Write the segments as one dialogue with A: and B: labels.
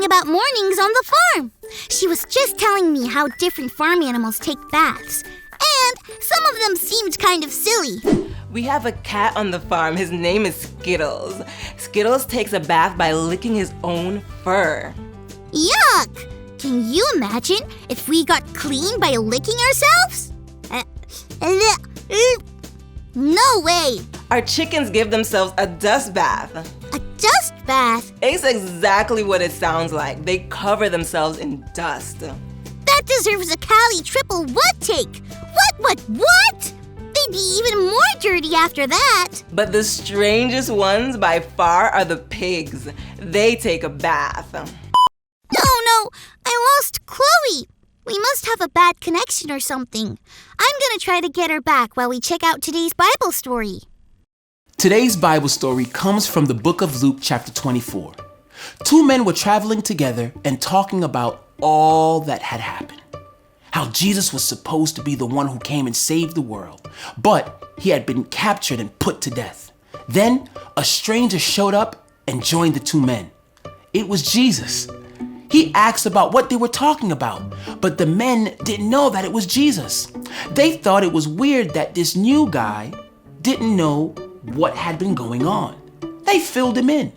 A: sharing about mornings on the farm. She was just telling me how different farm animals take baths. And some of them seemed kind of silly.
B: We have a cat on the farm. His name is Skittles. Skittles takes a bath by licking his own fur.
A: Yuck! Can you imagine if we got clean by licking ourselves? No way!
B: Our chickens give themselves a dust bath.
A: A dust bath?
B: It's exactly what it sounds like. They cover themselves in dust.
A: That deserves a Cali triple what take? What? They'd be even more dirty after that.
B: But the strangest ones by far are the pigs. They take a bath.
A: No, I lost Chloe. We must have a bad connection or something. I'm gonna try to get her back while we check out today's Bible story.
C: Today's Bible story comes from the book of Luke chapter 24. Two men were traveling together and talking about all that had happened. How Jesus was supposed to be the one who came and saved the world, but he had been captured and put to death. Then a stranger showed up and joined the two men. It was Jesus. He asked about what they were talking about, but the men didn't know that it was Jesus. They thought it was weird that this new guy didn't know what had been going on. They filled him in.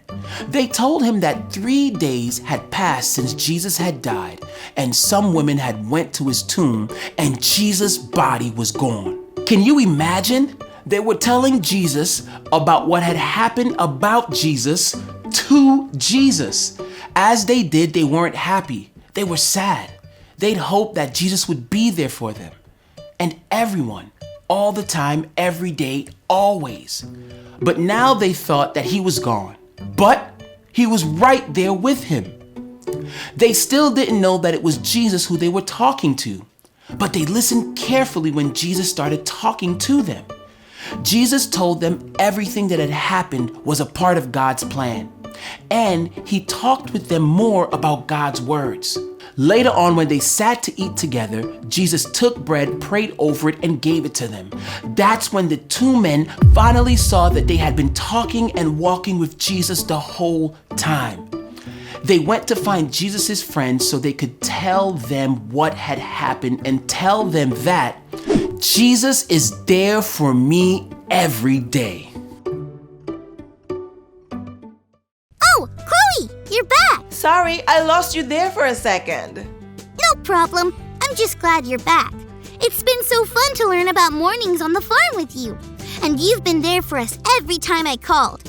C: They told him that 3 days had passed since Jesus had died, and some women had went to his tomb, and Jesus' body was gone. Can you imagine? They were telling Jesus about what had happened about Jesus to Jesus. As they did, they weren't happy. They were sad. They'd hoped that Jesus would be there for them. And everyone, all the time, every day, always. But now they thought that he was gone. But he was right there with him. They still didn't know that it was Jesus who they were talking to. But they listened carefully when Jesus started talking to them. Jesus told them everything that had happened was a part of God's plan. And he talked with them more about God's words. Later on, when they sat to eat together, Jesus took bread, prayed over it, and gave it to them. That's when the two men finally saw that they had been talking and walking with Jesus the whole time. They went to find Jesus' friends so they could tell them what had happened and tell them that Jesus is there for me every day.
A: Oh, Chloe, you're back.
B: Sorry, I lost you there for a second.
A: No problem. I'm just glad you're back. It's been so fun to learn about mornings on the farm with you. And you've been there for us every time I called.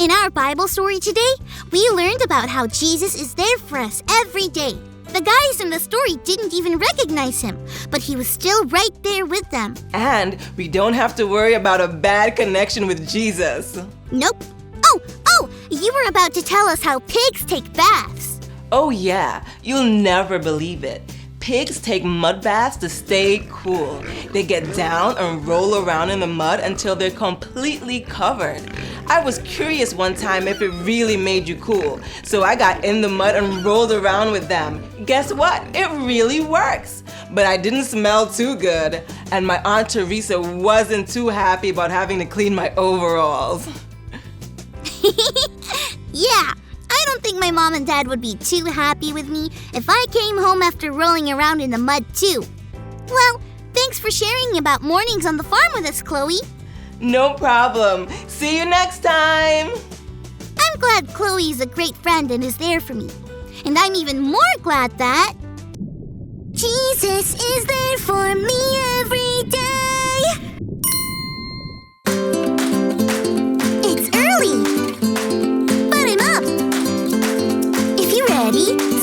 A: In our Bible story today, we learned about how Jesus is there for us every day. The guys in the story didn't even recognize him, but he was still right there with them.
B: And we don't have to worry about a bad connection with Jesus.
A: Nope. Oh, you were about to tell us how pigs take baths.
B: Oh yeah, you'll never believe it. Pigs take mud baths to stay cool. They get down and roll around in the mud until they're completely covered. I was curious one time if it really made you cool, so I got in the mud and rolled around with them. Guess what? It really works. But I didn't smell too good, and my Aunt Teresa wasn't too happy about having to clean my overalls.
A: Yeah, I don't think my mom and dad would be too happy with me if I came home after rolling around in the mud too. Well, thanks for sharing about mornings on the farm with us, Chloe.
B: No problem. See you next time.
A: I'm glad Chloe's a great friend and is there for me. And I'm even more glad that Jesus is there for me every day. It's early. Button up. If you're ready,